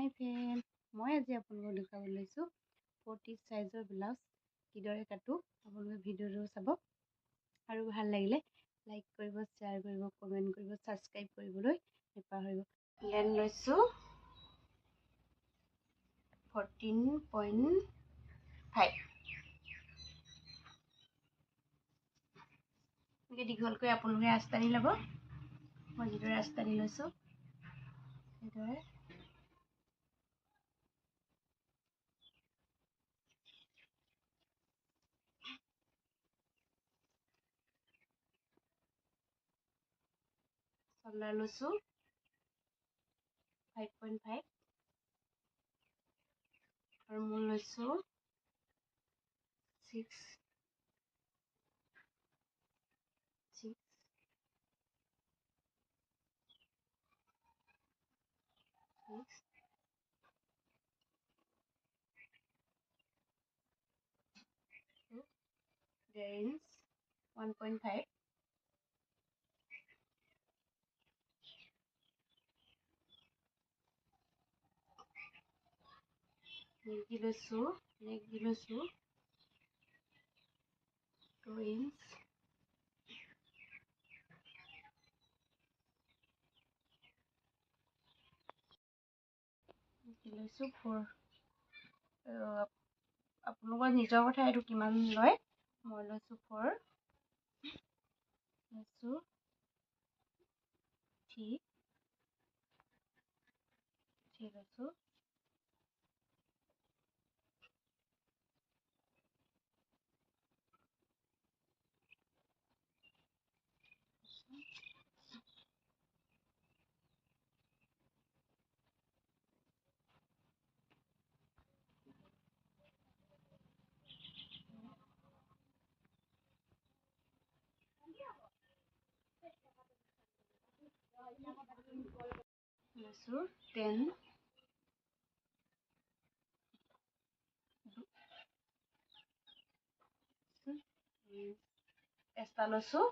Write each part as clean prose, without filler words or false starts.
হাই friend, মই আজি আপোনালোকক দেখাবলৈ লৈছোঁ 40 সাইজৰ ব্লাউজ কিদৰে কাটো। আপোনালোকে ভিডিঅ'টো চাব আৰু ভাল লাগিলে লাইক কৰিব, শ্বেয়াৰ কৰিব, কমেণ্ট কৰিব, ছাবস্ক্ৰাইব কৰিবলৈ নাপাহৰিব। লেন লৈছোঁ 14.5। এনেকৈ দীঘলকৈ আপোনালোকে ৰাস্তানি ল'ব। মই যিদৰে ৰাস্তানি লৈছোঁ সেইদৰে চল্ডাৰ লৈছোঁ 5.5 আৰু মূল লৈছোঁ 6 Range 1.5 neck di লৈছোঁ 2 inch লৈছোঁ 4। আপোনালোকৰ নিজৰ কথা এইটো কিমান লয়। মই লৈছোঁ 4, লৈছোঁ 3 লৈছোঁ লৈছোঁ 10, এক্সট্ৰা লৈছোঁ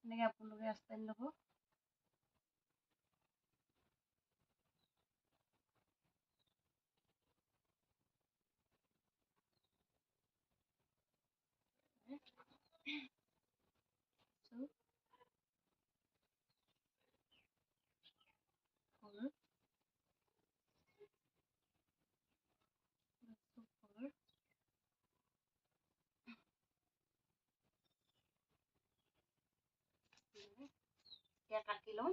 এনেকৈ আপোনালোকে ৰাস্তানি ল'ব। এতিয়া কাটি লওঁ।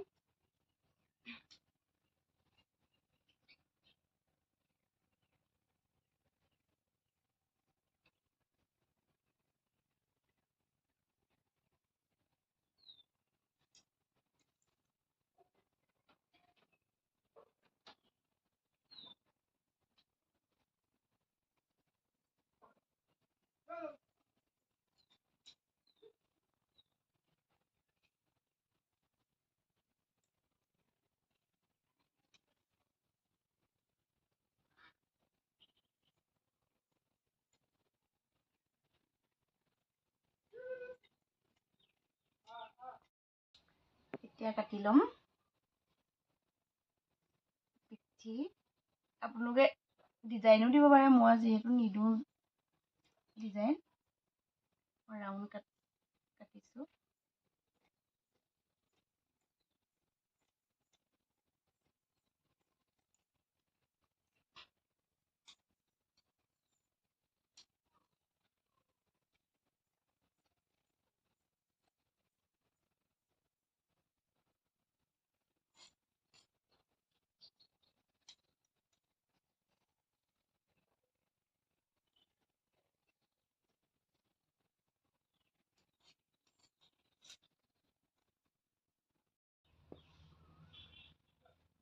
এতিয়া কাটি ল'ম পিঠি। আপোনালোকে ডিজাইনো দিব পাৰে, মই যিহেতু নিদিওঁ ডিজাইন, মই ৰাউণ্ড কাটিছোঁ।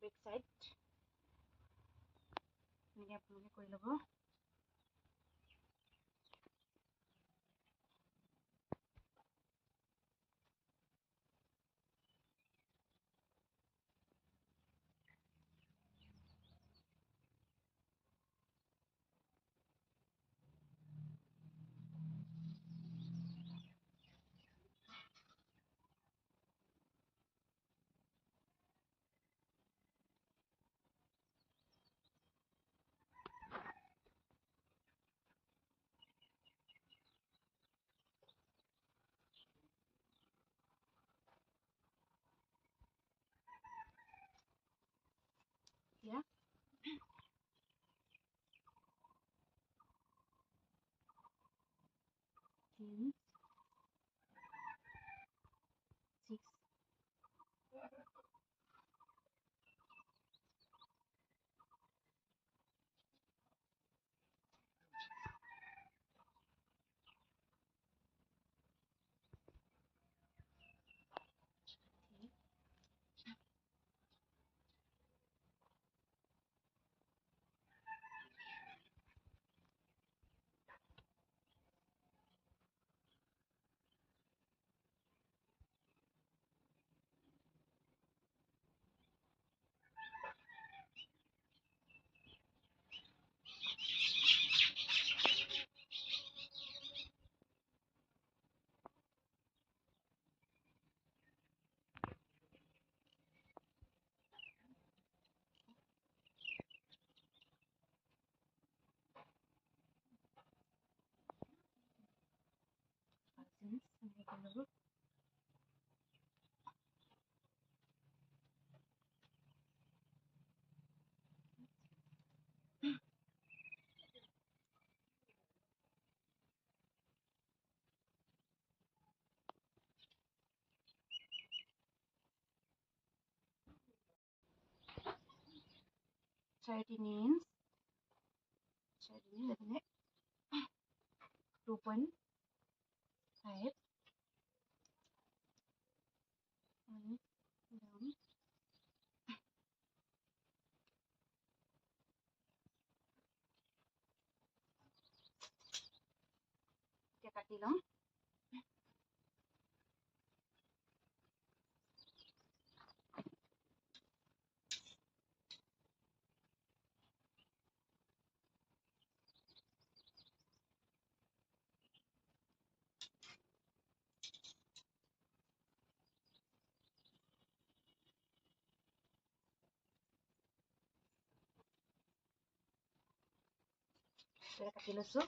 বেক সাইড এনেকৈ আপোনালোকে কৰি ল'ব। 13 inch 2.5 down. এতিয়া কাটি লওঁ। কাটি লৈছোঁ।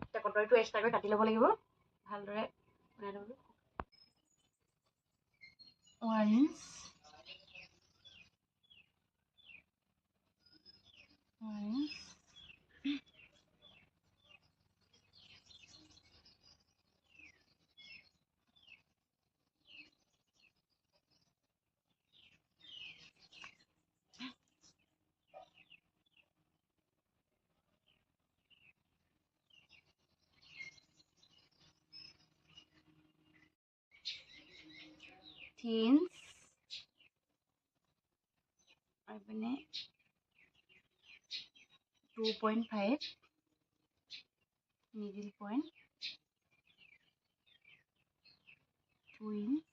এতিয়া কটৰীটো এক্সট্ৰাকৈ কাটি ল'ব লাগিব। ভালদৰে বনাই ল'ব। 1 inch 1 inch inch আৰু পিনে 2.5 middle point 2 inch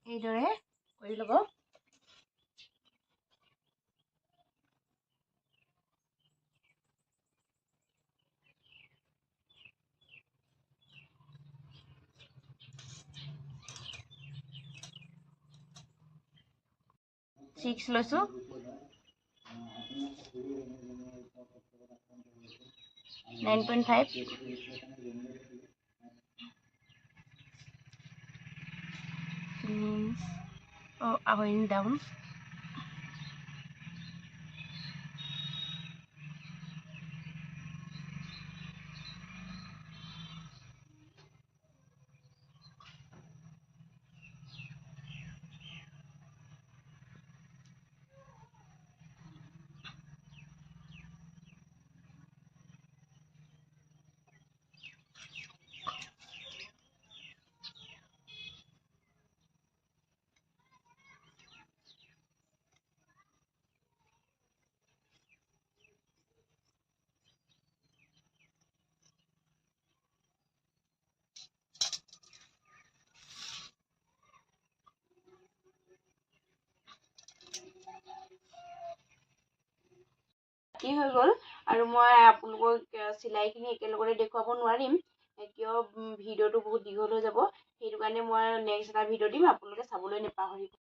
এইদৰে কৰি ল'ব। Six লৈছোঁ। 9.5 means going down. কি হৈ গ'ল আৰু মই আপোনালোকক চিলাইখিনি একেলগতে দেখুৱাব নোৱাৰিম কিয় ভিডিঅ'টো বহুত দীঘল হৈ যাব। সেইটো কাৰণে মই নেক্সট এটা ভিডিঅ' দিম, আপোনালোকে চাবলৈ নাপাহৰিব।